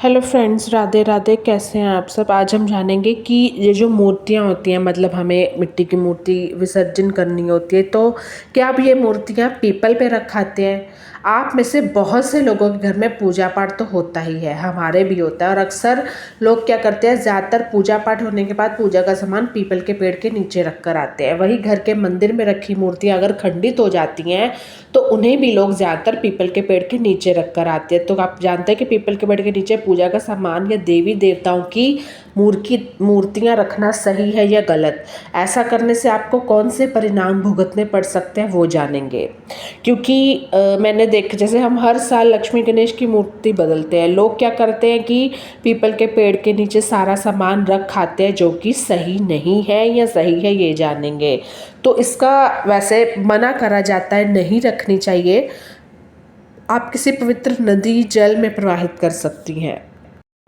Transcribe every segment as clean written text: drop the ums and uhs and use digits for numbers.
Hello friends, Radhe Radhe. कैसे हैं आप सब। आज हम जानेंगे कि ये जो मूर्तियाँ होती हैं, मतलब हमें मिट्टी की मूर्ति विसर्जन करनी होती है, तो क्या आप ये मूर्तियाँ पीपल पे रखाते हैं। आप में से बहुत से लोगों के घर में पूजा पाठ तो होता ही है, हमारे भी होता है। और अक्सर लोग क्या करते हैं, ज़्यादातर पूजा पाठ होने के बाद पूजा का सामान पीपल के पेड़ के नीचे रख कर आते हैं। वही घर के मंदिर में रखी मूर्तियाँ अगर खंडित हो जाती हैं तो उन्हें भी लोग ज़्यादातर पीपल के पेड़ के नीचे रख कर आते हैं। तो आप जानते हैं कि पीपल के पेड़ के नीचे पूजा का सामान या देवी देवताओं की मूर्तियाँ रखना सही है या गलत। ऐसा करने से आपको कौन से परिणाम भुगतने पड़ सकते हैं वो जानेंगे। क्योंकि मैंने जैसे हम हर साल लक्ष्मी गणेश की मूर्ति बदलते हैं, लोग क्या करते हैं कि पीपल के पेड़ के नीचे सारा सामान रख आते हैं, जो कि सही नहीं है या सही है ये जानेंगे। तो इसका वैसे मना करा जाता है, नहीं रखनी चाहिए। आप किसी पवित्र नदी जल में प्रवाहित कर सकती हैं,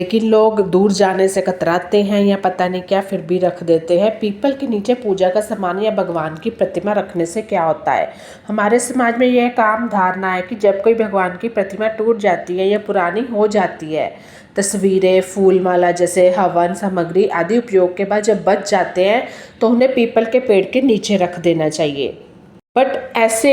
लेकिन लोग दूर जाने से कतराते हैं या पता नहीं क्या, फिर भी रख देते हैं। पीपल के नीचे पूजा का सामान या भगवान की प्रतिमा रखने से क्या होता है। हमारे समाज में यह काम धारणा है कि जब कोई भगवान की प्रतिमा टूट जाती है या पुरानी हो जाती है, तस्वीरें, फूल माला जैसे हवन सामग्री आदि उपयोग के बाद जब बच जाते हैं तो उन्हें पीपल के पेड़ के नीचे रख देना चाहिए। बट ऐसे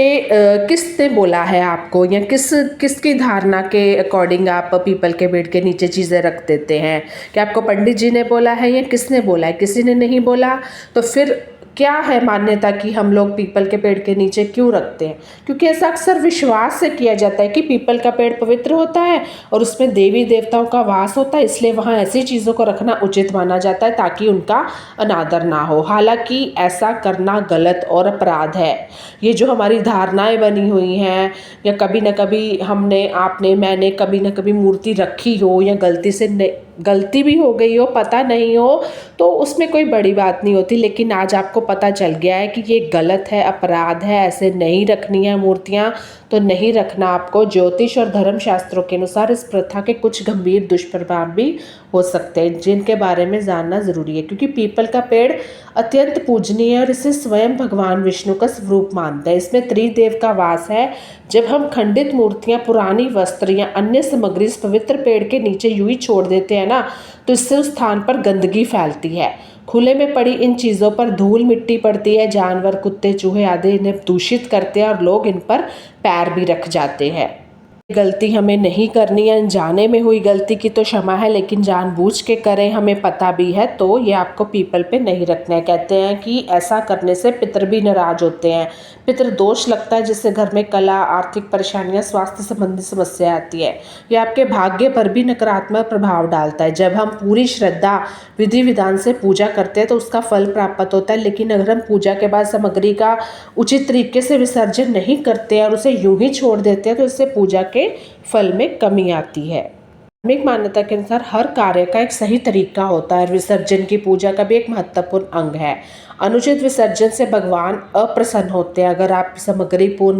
किसने बोला है आपको, या किसकी धारणा के अकॉर्डिंग आप पीपल के पेड़ के नीचे चीज़ें रख देते हैं। क्या आपको पंडित जी ने बोला है या किसने बोला है। किसी ने नहीं बोला तो फिर क्या है मान्यता कि हम लोग पीपल के पेड़ के नीचे क्यों रखते हैं। क्योंकि ऐसा अक्सर विश्वास से किया जाता है कि पीपल का पेड़ पवित्र होता है और उसमें देवी देवताओं का वास होता है, इसलिए वहाँ ऐसी चीज़ों को रखना उचित माना जाता है ताकि उनका अनादर ना हो। हालांकि ऐसा करना गलत और अपराध है। ये जो हमारी धारणाएं बनी हुई हैं, या कभी न कभी हमने आपने मैंने कभी न कभी मूर्ति रखी हो या गलती भी हो गई हो, पता नहीं हो, तो उसमें कोई बड़ी बात नहीं होती। लेकिन आज आपको पता चल गया है कि ये गलत है, अपराध है, ऐसे नहीं रखनी है मूर्तियाँ, तो नहीं रखना आपको। ज्योतिष और धर्म शास्त्रों के अनुसार इस प्रथा के कुछ गंभीर दुष्प्रभाव भी हो सकते हैं, जिनके बारे में जानना जरूरी है। क्योंकि पीपल का पेड़ अत्यंत पूजनीय है और इसे स्वयं भगवान विष्णु का स्वरूप मानते हैं। इसमें त्रिदेव का वास है। जब हम खंडित मूर्तियां, पुरानी वस्त्र या अन्य सामग्री इस पवित्र पेड़ के नीचे यूं ही छोड़ देते हैं ना, तो इससे उस स्थान पर गंदगी फैलती है। खुले में पड़ी इन चीज़ों पर धूल मिट्टी पड़ती है, जानवर, कुत्ते, चूहे आदि इन्हें दूषित करते हैं और लोग इन पर पैर भी रख जाते हैं। गलती हमें नहीं करनी है। अनजाने में हुई गलती की तो क्षमा है, लेकिन जानबूझ के करें, हमें पता भी है, तो ये आपको पीपल पे नहीं रखना है। कहते हैं कि ऐसा करने से पितर भी नाराज होते हैं, पितर दोष लगता है, जिससे घर में कला, आर्थिक परेशानियां, स्वास्थ्य संबंधी समस्या आती है। ये आपके भाग्य पर भी नकारात्मक प्रभाव डालता है। जब हम पूरी श्रद्धा विधि विधान से पूजा करते हैं तो उसका फल प्राप्त होता है, लेकिन अगर हम पूजा के बाद सामग्री का उचित तरीके से विसर्जन नहीं करते और उसे यूं ही छोड़ देते हैं तो इससे पूजा के फल में कमी आती है। धार्मिक मान्यता के अनुसार हर कार्य का एक सही तरीका होता है। विसर्जन की पूजा का भी एक महत्वपूर्ण अंग है। अनुचित विसर्जन से भगवान अप्रसन्न होते हैं। अगर आप सामग्री पूर्ण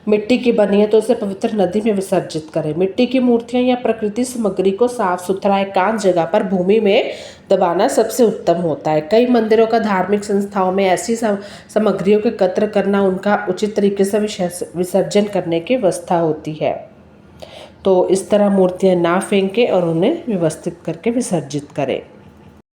मिट्टी की बनी है तो उसे पवित्र नदी में विसर्जित करें। मिट्टी की मूर्तियां या प्रकृति सामग्री को साफ सुथरा एकांत जगह पर भूमि में दबाना सबसे उत्तम होता है। कई मंदिरों का धार्मिक संस्थाओं में ऐसी सामग्रियों को एकत्र करना, उनका उचित तरीके से विसर्जन करने की व्यवस्था होती है। तो इस तरह मूर्तियां ना फेंकें और उन्हें व्यवस्थित करके विसर्जित करें।